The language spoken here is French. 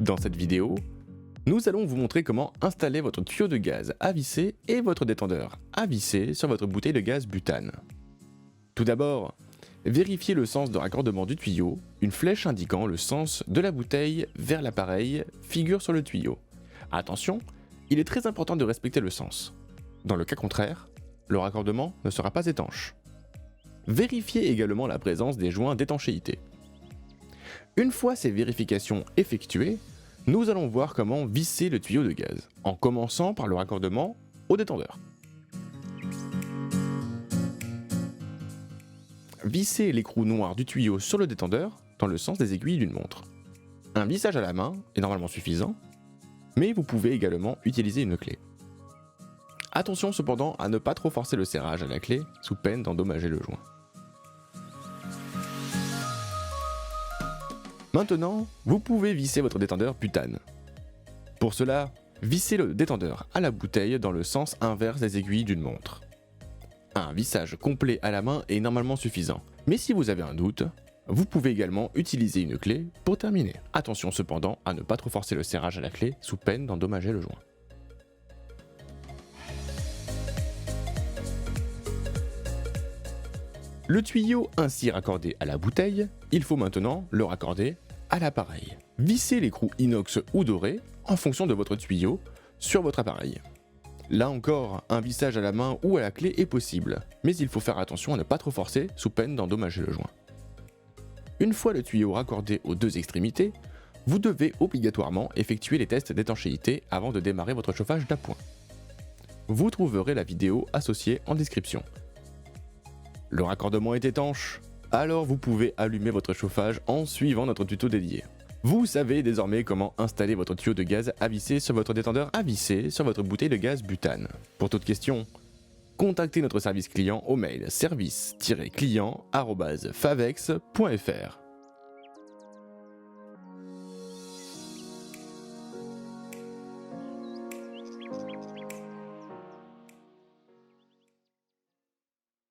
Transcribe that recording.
Dans cette vidéo, nous allons vous montrer comment installer votre tuyau de gaz à visser et votre détendeur à visser sur votre bouteille de gaz butane. Tout d'abord, vérifiez le sens de raccordement du tuyau, une flèche indiquant le sens de la bouteille vers l'appareil figure sur le tuyau. Attention, il est très important de respecter le sens. Dans le cas contraire, le raccordement ne sera pas étanche. Vérifiez également la présence des joints d'étanchéité. Une fois ces vérifications effectuées, nous allons voir comment visser le tuyau de gaz, en commençant par le raccordement au détendeur. Vissez l'écrou noir du tuyau sur le détendeur dans le sens des aiguilles d'une montre. Un vissage à la main est normalement suffisant, mais vous pouvez également utiliser une clé. Attention cependant à ne pas trop forcer le serrage à la clé sous peine d'endommager le joint. Maintenant, vous pouvez visser votre détendeur butane. Pour cela, vissez le détendeur à la bouteille dans le sens inverse des aiguilles d'une montre. Un vissage complet à la main est normalement suffisant, mais si vous avez un doute, vous pouvez également utiliser une clé pour terminer. Attention cependant à ne pas trop forcer le serrage à la clé sous peine d'endommager le joint. Le tuyau ainsi raccordé à la bouteille, il faut maintenant le raccorder à l'appareil. Vissez l'écrou inox ou doré en fonction de votre tuyau sur votre appareil. Là encore, un vissage à la main ou à la clé est possible, mais il faut faire attention à ne pas trop forcer sous peine d'endommager le joint. Une fois le tuyau raccordé aux deux extrémités, vous devez obligatoirement effectuer les tests d'étanchéité avant de démarrer votre chauffage d'appoint. Vous trouverez la vidéo associée en description. Le raccordement est étanche, alors vous pouvez allumer votre chauffage en suivant notre tuto dédié. Vous savez désormais comment installer votre tuyau de gaz à visser sur votre détendeur à visser sur votre bouteille de gaz butane. Pour toute question, contactez notre service client au mail service-client@favex.fr.